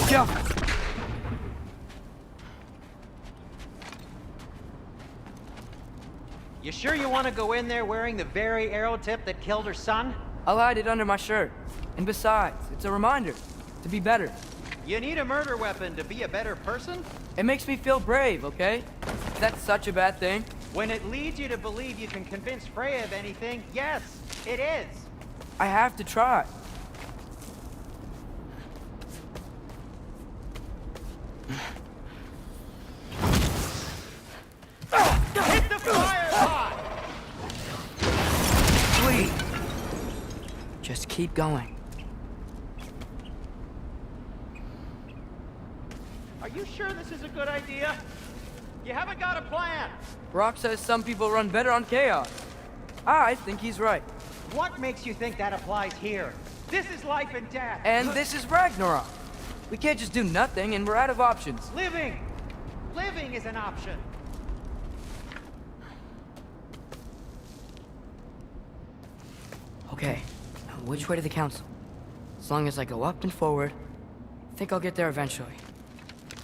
Go! You sure you want to go in there wearing the very arrow tip that killed her son? I'll hide it under my shirt. And besides, it's a reminder to be better. You need a murder weapon to be a better person? It makes me feel brave, okay? That's such a bad thing. When it leads you to believe you can convince Freya of anything, yes, it is. I have to try. Hit the fire pot! Sweet. Just keep going. Are you sure this is a good idea? You haven't got a plan. Brock says some people run better on chaos. I think he's right. What makes you think that applies here? This is life and death. And this is Ragnarok. We can't just do nothing and we're out of options. Living! Living is an option. Okay, now which way to the council? As long as I go up and forward, I think I'll get there eventually.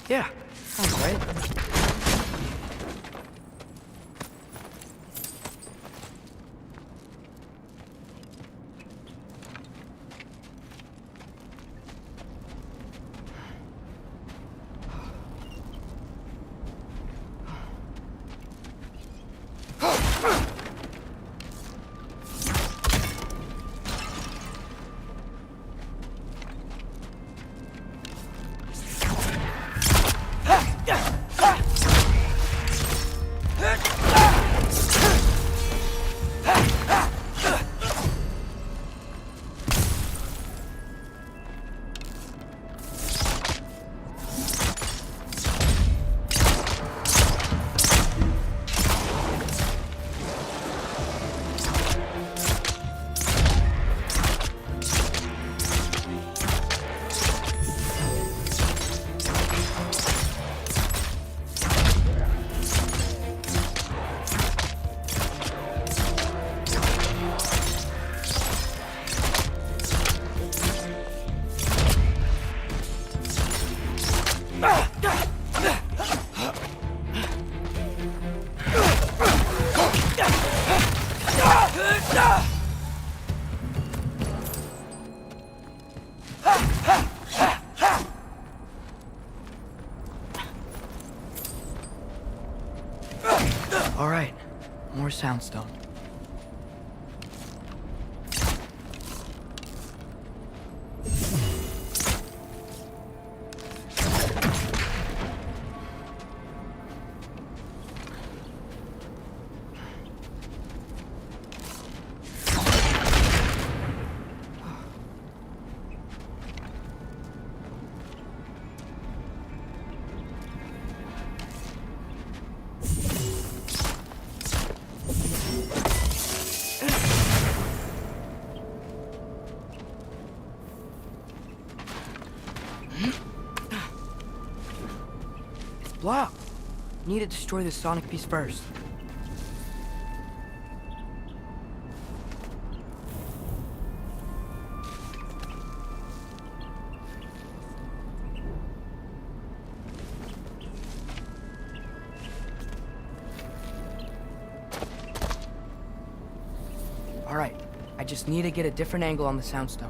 Yeah, sounds right. All right, more soundstone. Blocked. Need to destroy the sonic piece first. All right, I just need to get a different angle on the soundstone.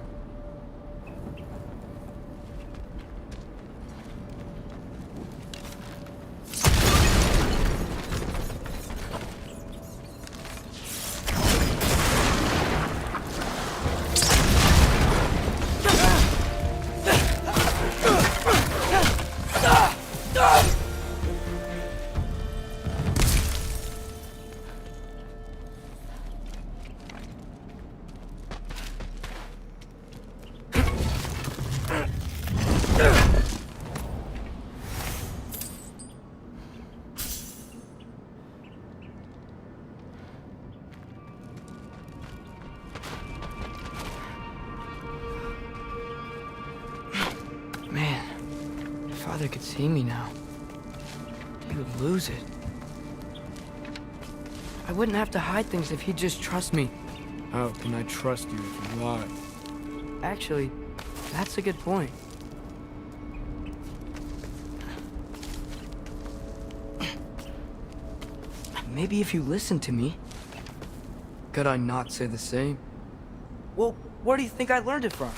Man, if Father could see me now, he would lose it. I wouldn't have to hide things if he'd just trust me. How can I trust you if you lie? Actually, that's a good point. Maybe if you listen to me. Could I not say the same? Well, where do you think I learned it from?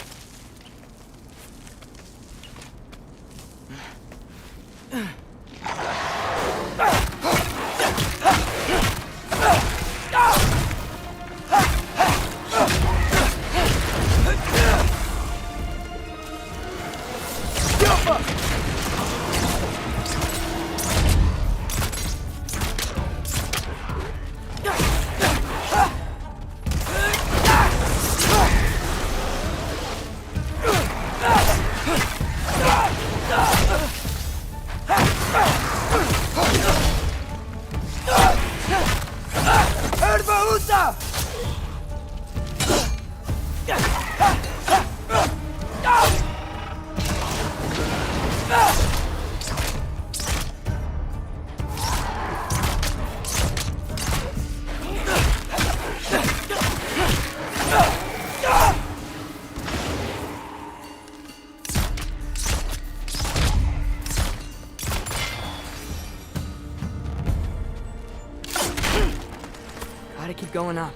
Gotta keep going up.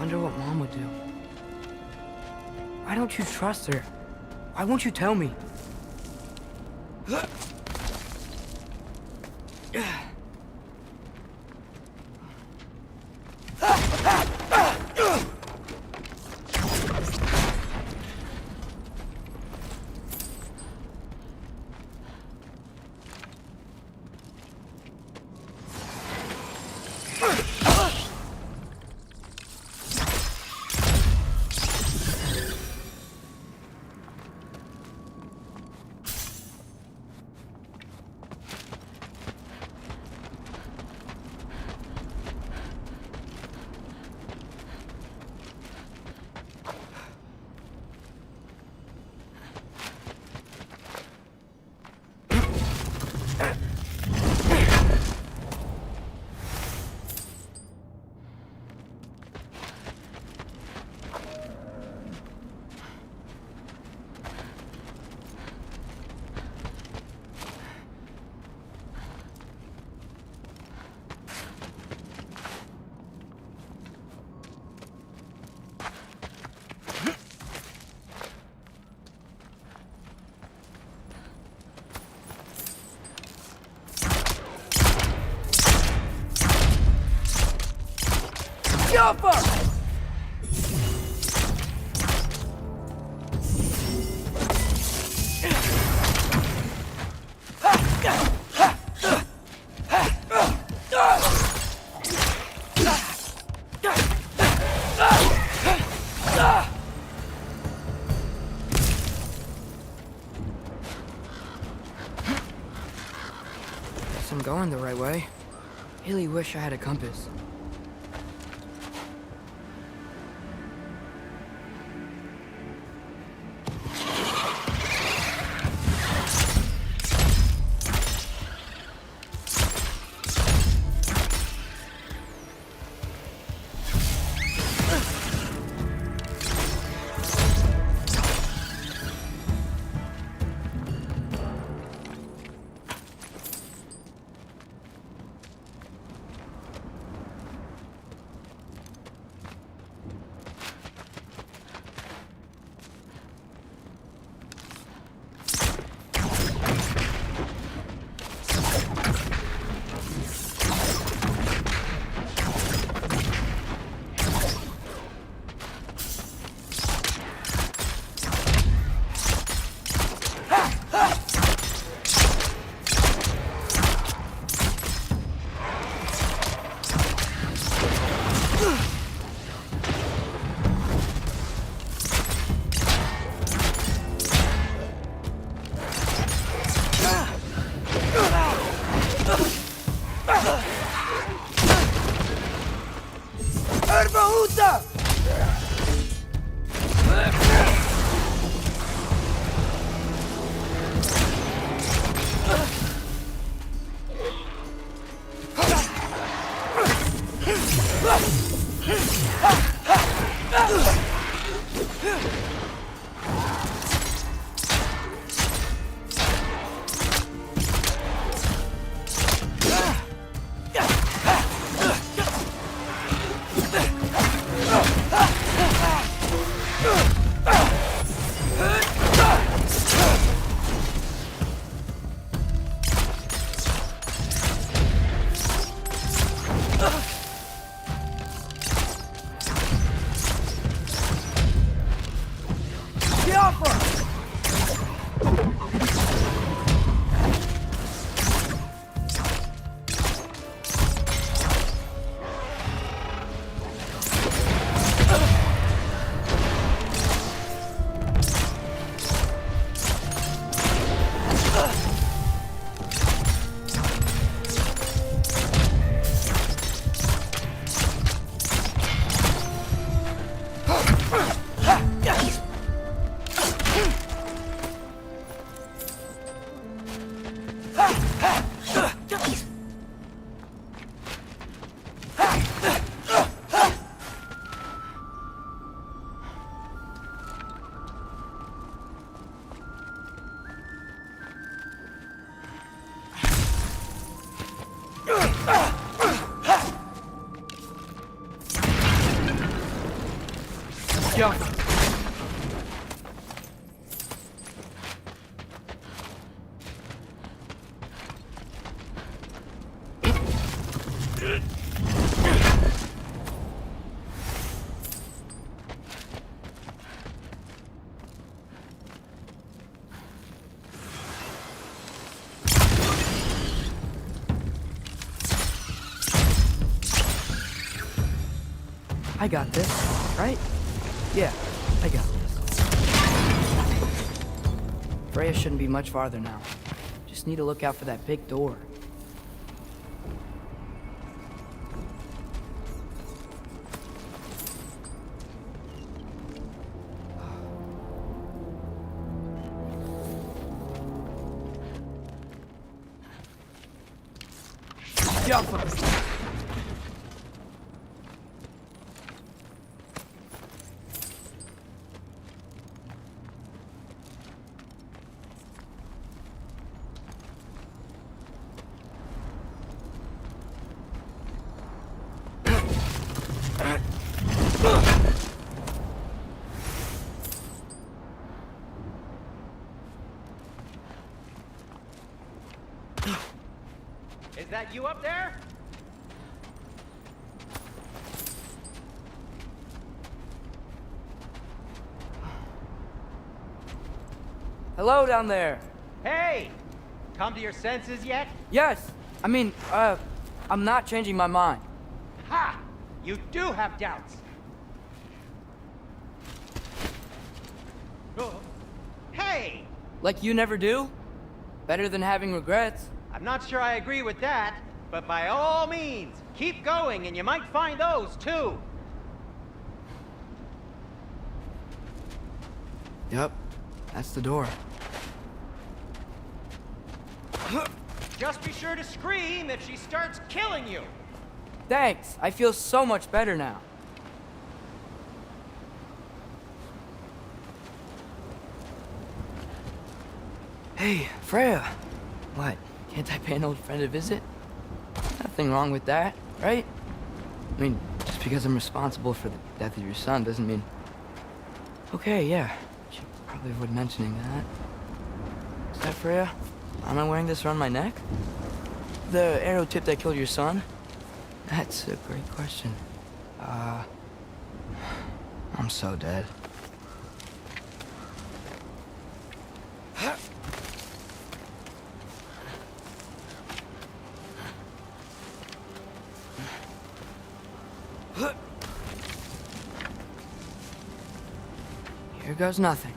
Wonder what Mom would do. Why don't you trust her? Why won't you tell me? Jumper! Guess I'm going the right way. Really wish I had a compass. Go. I got this, right? Yeah, I got this. Freya shouldn't be much farther now. Just need to look out for that big door. Jump! Is that you up there? Hello down there. Hey! Come to your senses yet? Yes, I mean, I'm not changing my mind. Ha! You do have doubts. Oh. Hey! Like you never do? Better than having regrets. I'm not sure I agree with that, but by all means, keep going and you might find those too. Yep, that's the door. Just be sure to scream if she starts killing you. Thanks, I feel so much better now. Hey, Freya. What? Can't I pay an old friend a visit? Nothing wrong with that, right? I mean, just because I'm responsible for the death of your son doesn't mean... Okay, yeah. Should probably avoid mentioning that. Is that Freya? Am I wearing this around my neck? The arrow tip that killed your son? That's a great question. I'm so dead. Here goes nothing.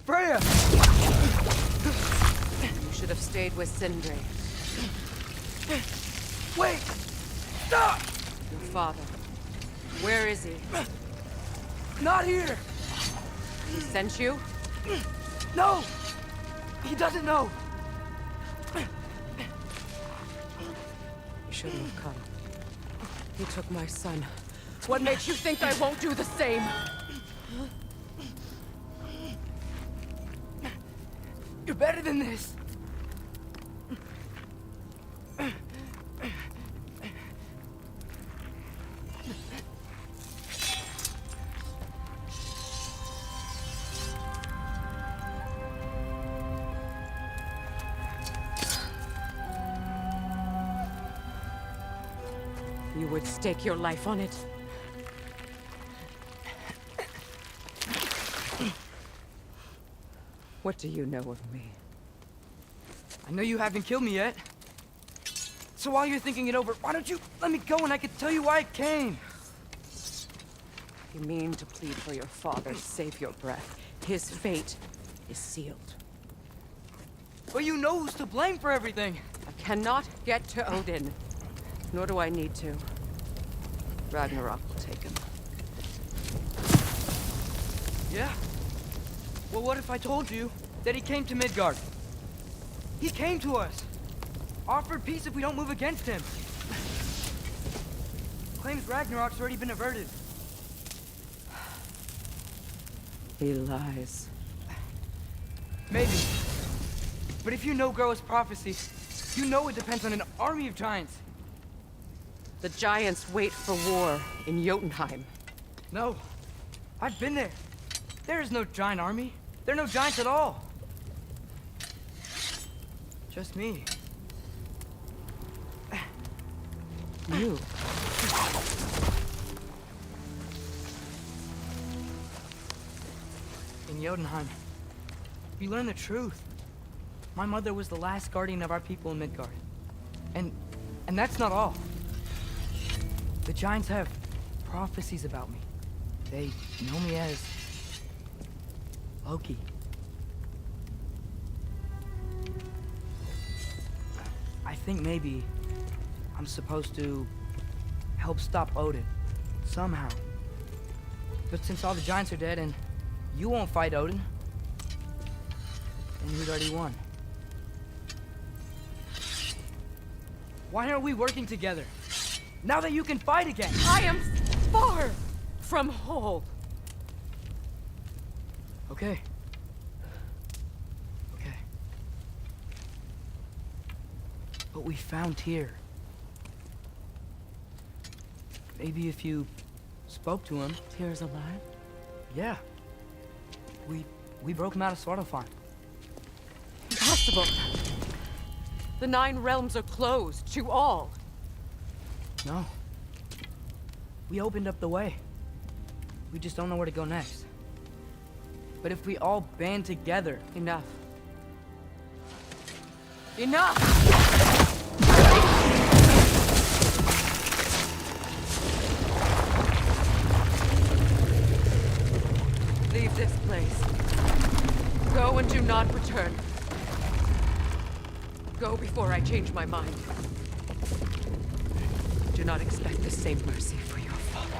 Freya! You should have stayed with Sindri. Wait! Stop! Your father. Where is he? Not here! He sent you? No! He doesn't know! You shouldn't have come. He took my son. What makes you think I won't do the same? You're better than this! You would stake your life on it? What do you know of me? I know you haven't killed me yet. So while you're thinking it over, why don't you let me go and I can tell you why I came? You mean to plead for your father, save your breath. His fate is sealed. But you know who's to blame for everything. I cannot get to Odin. Nor do I need to. Ragnarok will take him. Yeah? Well, what if I told you that he came to Midgard? He came to us. Offered peace if we don't move against him. Claims Ragnarok's already been averted. He lies. Maybe. But if you know Groa's prophecy, you know it depends on an army of giants. The giants wait for war in Jotunheim. No. I've been there. There is no giant army. There are no giants at all. Just me. You. In Jotunheim, we learn the truth. My mother was the last guardian of our people in Midgard. And that's not all. The giants have prophecies about me. They know me as Loki. I think maybe I'm supposed to help stop Odin, somehow. But since all the giants are dead and you won't fight Odin, then you'd already won. Why aren't we working together? Now that you can fight again! I am far from whole. Okay. Okay. But we found Tyr. Maybe if you spoke to him. Tyr's alive? Yeah. We broke him out of Svartalfheim. Impossible. The 9 realms are closed to all. No. We opened up the way. We just don't know where to go next. But if we all band together... Enough. Enough! Leave this place. Go and do not return. Go before I change my mind. Do not expect the same mercy for your father.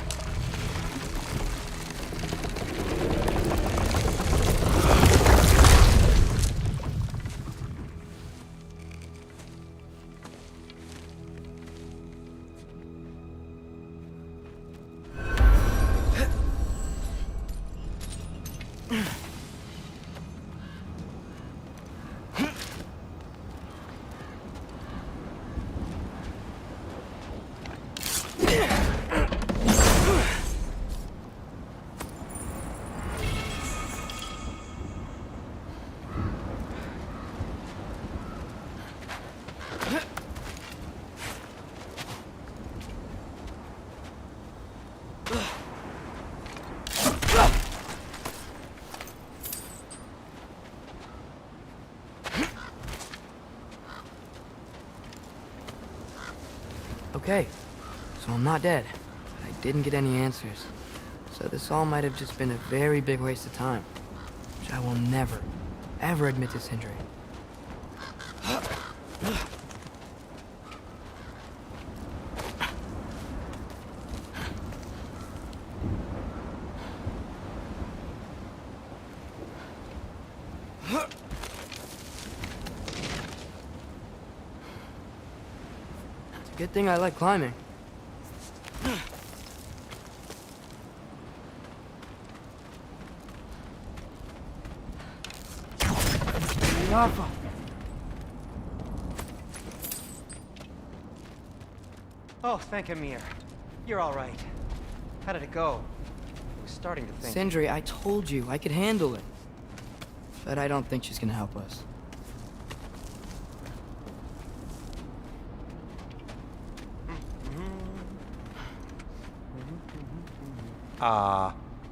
Okay, so I'm not dead. I didn't get any answers. So this all might have just been a very big waste of time. Which I will never, ever admit to Sindri. Good thing I like climbing. Lava. Oh, thank Amir. You're all right. How did it go? I was starting to think... Sindri, I told you I could handle it. But I don't think she's gonna help us.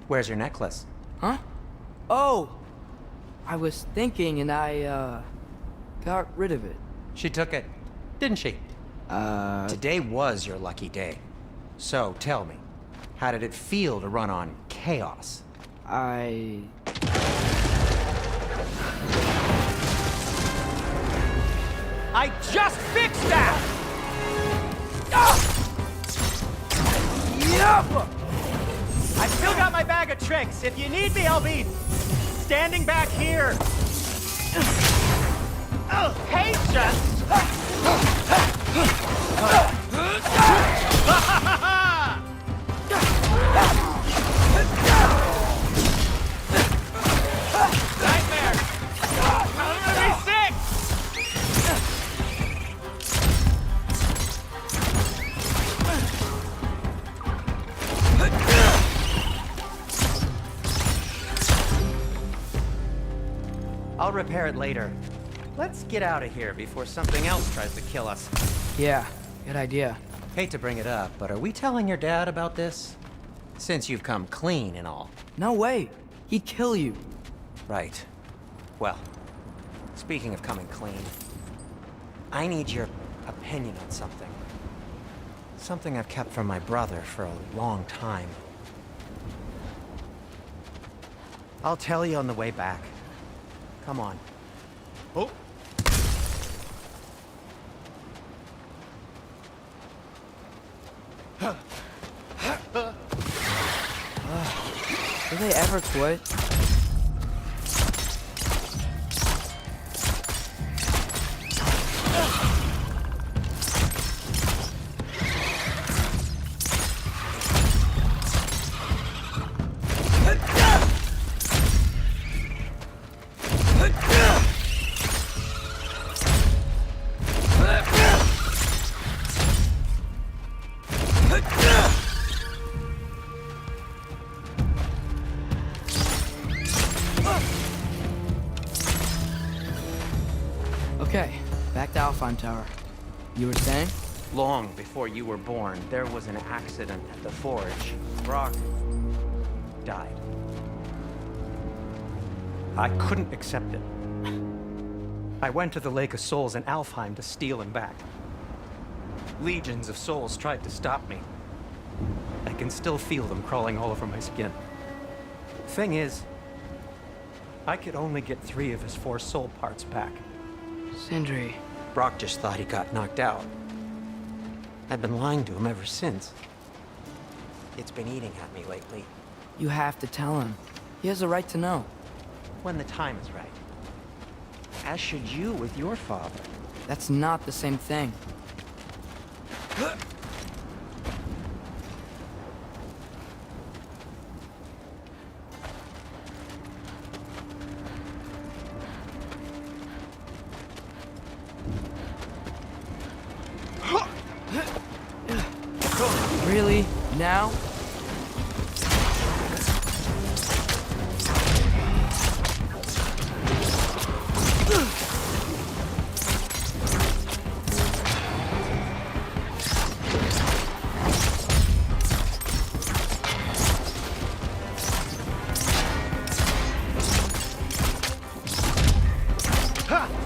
Where's your necklace? Huh? Oh! I was thinking and I, got rid of it. She took it, didn't she? Today was your lucky day. So, tell me, how did it feel to run on chaos? I just fixed that! Yup! I've still got my bag of tricks. If you need me, I'll be standing back here. Patience! Nightmare! I'm gonna be sick! I'll repair it later. Let's get out of here before something else tries to kill us. Yeah, good idea. Hate to bring it up, but are we telling your dad about this? Since you've come clean and all. No way. He'd kill you. Right. Well, speaking of coming clean, I need your opinion on something. Something I've kept from my brother for a long time. I'll tell you on the way back. Come on. Oh. Do they ever quit? Okay, back to Alfheim Tower. You were saying? Long before you were born, there was an accident at the forge. Brock died. I couldn't accept it. I went to the Lake of Souls in Alfheim to steal him back. Legions of souls tried to stop me. I can still feel them crawling all over my skin. Thing is, I could only get 3 of his 4 soul parts back. Sindri. Brock just thought he got knocked out. I've been lying to him ever since. It's been eating at me lately. You have to tell him. He has a right to know. When the time is right. As should you with your father. That's not the same thing. Really? Now?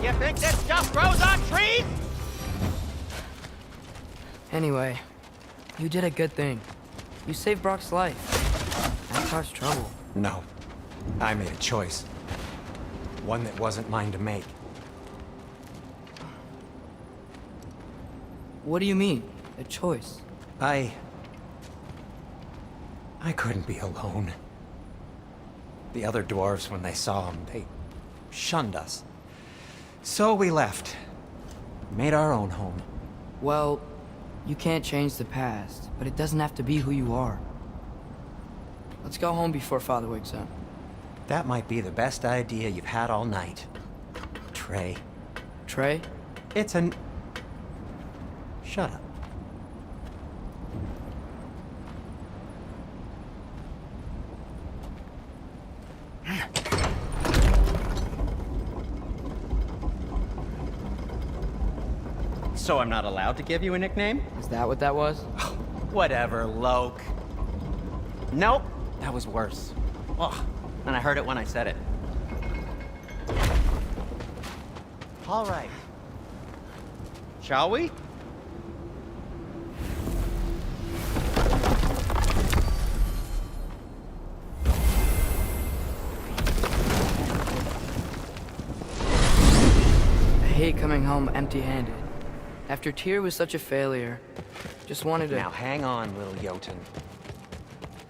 You think this stuff grows on trees? Anyway, you did a good thing. You saved Brock's life. That caused trouble. No. I made a choice. One that wasn't mine to make. What do you mean? A choice? I couldn't be alone. The other dwarves, when they saw him, they shunned us. So we left. Made our own home. Well, you can't change the past, but it doesn't have to be who you are. Let's go home before Father wakes up. That might be the best idea you've had all night. Trey. Trey? It's an... Shut up. So I'm not allowed to give you a nickname? Is that what that was? Whatever, Loke. Nope, that was worse. Ugh, and I heard it when I said it. All right. Shall we? I hate coming home empty-handed. After Tyr was such a failure, just wanted to... Now hang on, little Jotun.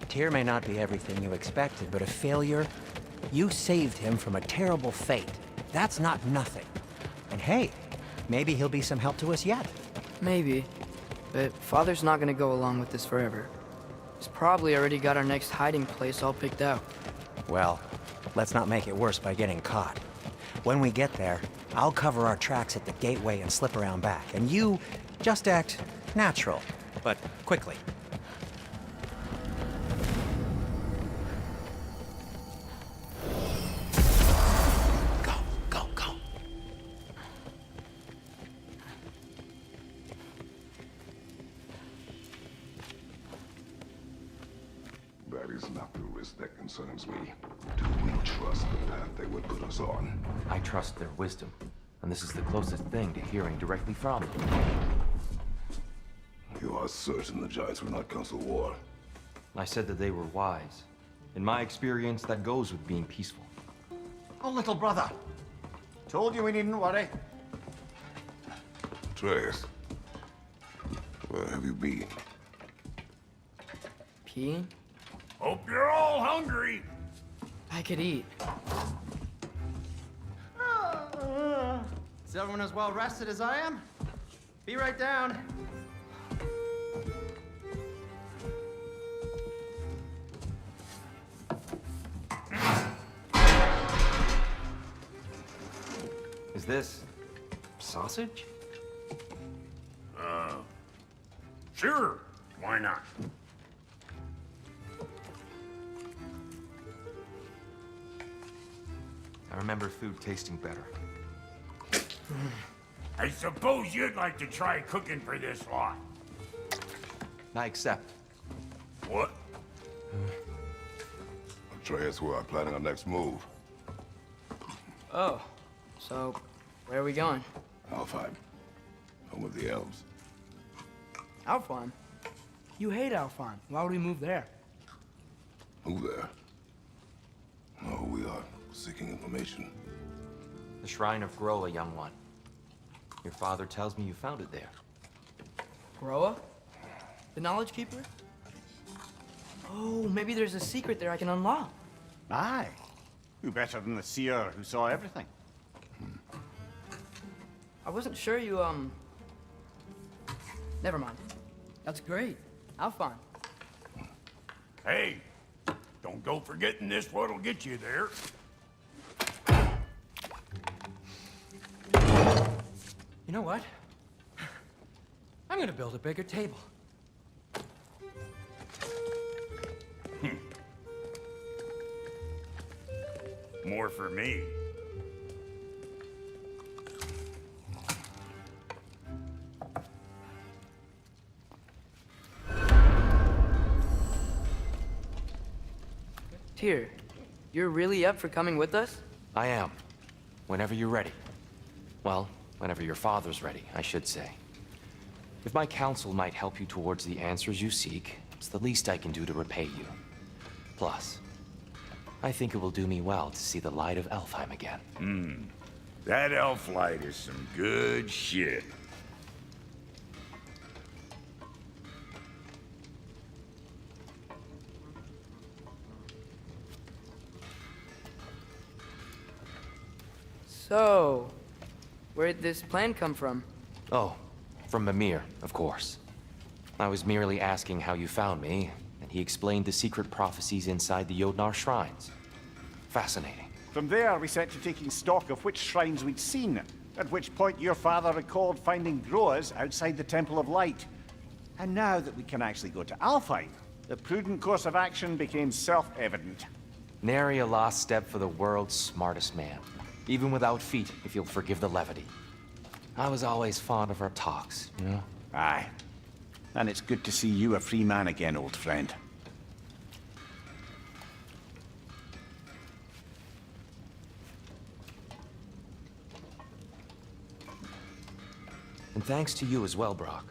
Tyr may not be everything you expected, but a failure? You saved him from a terrible fate. That's not nothing. And hey, maybe he'll be some help to us yet. Maybe. But Father's not gonna go along with this forever. He's probably already got our next hiding place all picked out. Well, let's not make it worse by getting caught. When we get there, I'll cover our tracks at the gateway and slip around back. And you just act natural, but quickly. Go, go, go. That is not the risk that concerns me. Do we trust the path they would put us on? I trust their wisdom, and this is the closest thing to hearing directly from them. You are certain the Giants were not Council War? I said that they were wise. In my experience, that goes with being peaceful. Oh, little brother. Told you we needn't worry. Atreus, where have you been? Peeing? Hope you're all hungry. I could eat. Is everyone as well rested as I am? Be right down. Is this sausage? Sure. Why not? I remember food tasting better. I suppose you'd like to try cooking for this lot. I accept. What? Atreus, we are planning our next move. Oh, so where are we going? Alfheim, home of the elves. Alfheim? You hate Alfheim. Why would we move there? Move there? No, we are seeking information. The Shrine of Groa, young one. Your father tells me you found it there. Groa? The Knowledge Keeper? Oh, maybe there's a secret there I can unlock. Aye. Who better than the seer who saw everything? I wasn't sure you, Never mind. That's great. Alfheim. Hey, don't go forgetting this what'll get you there. You know what? I'm gonna build a bigger table. More for me. Tyr, you're really up for coming with us? I am. Whenever you're ready. Well, whenever your father's ready, I should say. If my counsel might help you towards the answers you seek, it's the least I can do to repay you. Plus, I think it will do me well to see the light of Alfheim again. That elf light is some good shit. So, where'd this plan come from? Oh, from Mimir, of course. I was merely asking how you found me, and he explained the secret prophecies inside the Jotnar shrines. Fascinating. From there, we set to taking stock of which shrines we'd seen, at which point your father recalled finding Groas outside the Temple of Light. And now that we can actually go to Alfheim, the prudent course of action became self-evident. Nary a lost step for the world's smartest man. Even without feet, if you'll forgive the levity. I was always fond of our talks, you know? Aye. And it's good to see you a free man again, old friend. And thanks to you as well, Brock.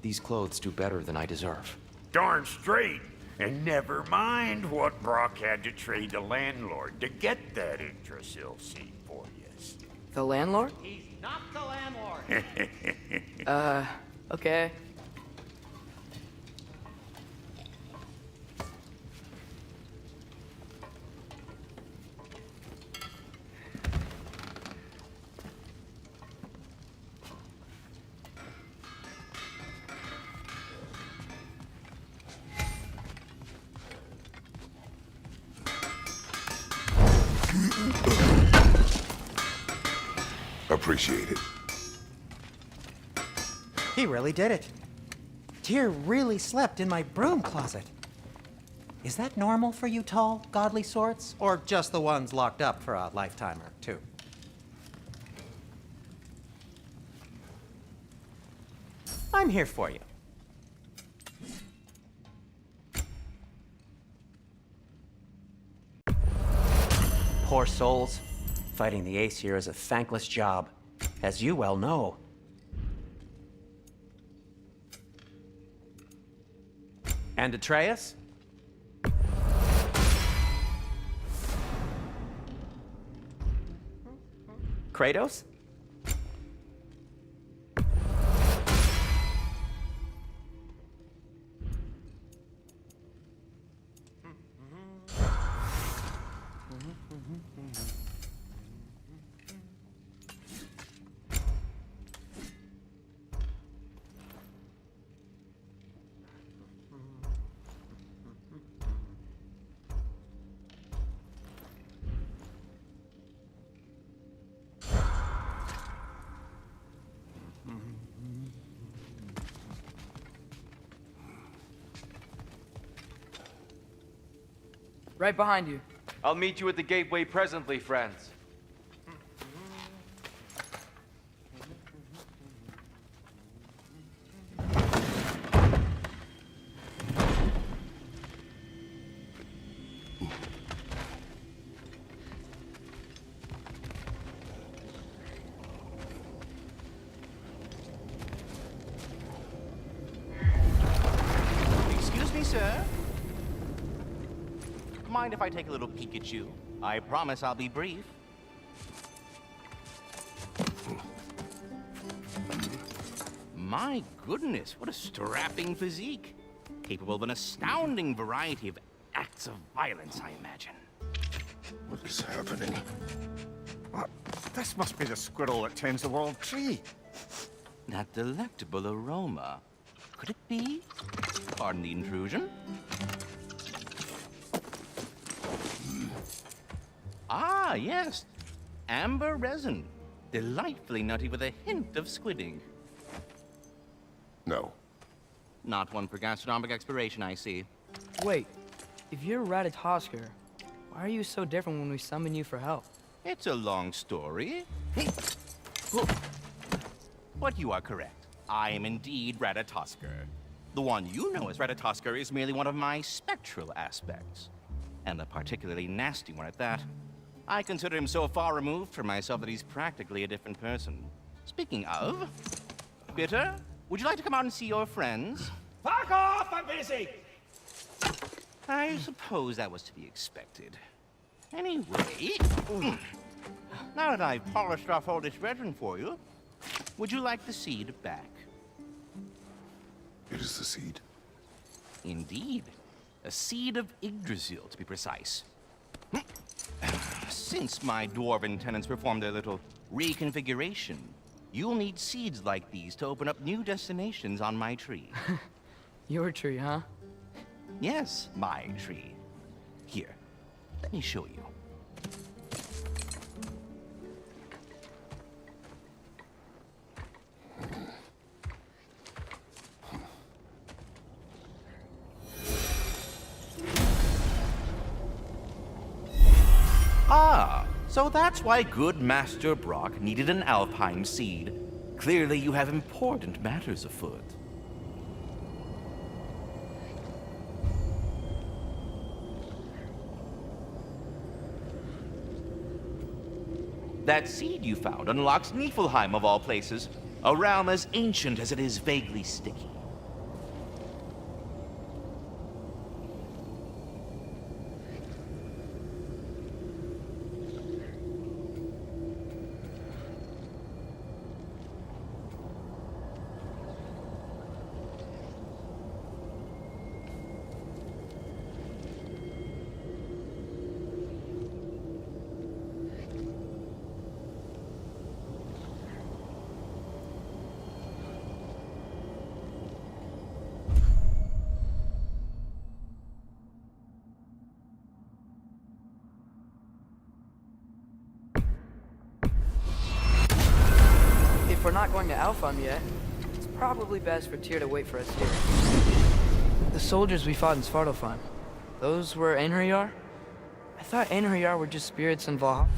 These clothes do better than I deserve. Darn straight. And never mind what Brock had to trade the landlord to get that Yggdrasil seed for you. The landlord? He's not the landlord. Okay. Appreciate it. He really did it. Tyr really slept in my broom closet. Is that normal for you tall, godly sorts? Or just the ones locked up for a lifetime or two? I'm here for you. Poor souls. Fighting the Aesir is a thankless job, as you well know. And Atreus? Kratos? Right behind you. I'll meet you at the gateway presently, friends. Excuse me, sir. Mind if I take a little peek at you? I promise I'll be brief. My goodness, what a strapping physique. Capable of an astounding variety of acts of violence, I imagine. What is happening? This must be the squirrel that tends the world tree. That delectable aroma. Could it be? Pardon the intrusion. Ah, yes. Amber resin. Delightfully nutty with a hint of squidding. No. Not one for gastronomic exploration, I see. Wait, if you're Ratatoskr, why are you so different when we summon you for help? It's a long story. But you are correct. I am indeed Ratatoskr. The one you know as Ratatoskr is merely one of my spectral aspects. And a particularly nasty one at that. I consider him so far removed from myself that he's practically a different person. Speaking of, Bitter, would you like to come out and see your friends? Fuck off! I'm busy! I suppose that was to be expected. Anyway, now that I've polished off all this resin for you, would you like the seed back? It is the seed. Indeed. A seed of Yggdrasil, to be precise. Since my dwarven tenants performed their little reconfiguration, you'll need seeds like these to open up new destinations on my tree. Your tree, huh? Yes, my tree. Here, let me show you. Ah, so that's why good Master Brock needed an Alpine seed. Clearly you have important matters afoot. That seed you found unlocks Niflheim of all places, a realm as ancient as it is vaguely sticky. If we're not going to Alfheim yet, it's probably best for Tyr to wait for us here. The soldiers we fought in Svartalfheim, those were Einherjar? I thought Einherjar were just spirits in Valhalla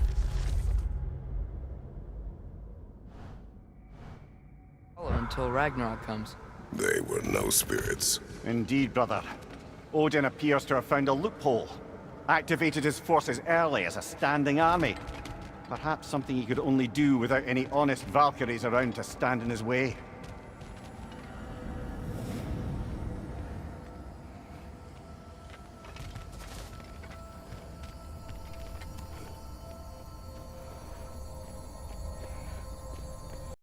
until Ragnarok comes. They were no spirits. Indeed, brother. Odin appears to have found a loophole. Activated his forces early as a standing army. Perhaps something he could only do without any honest Valkyries around to stand in his way.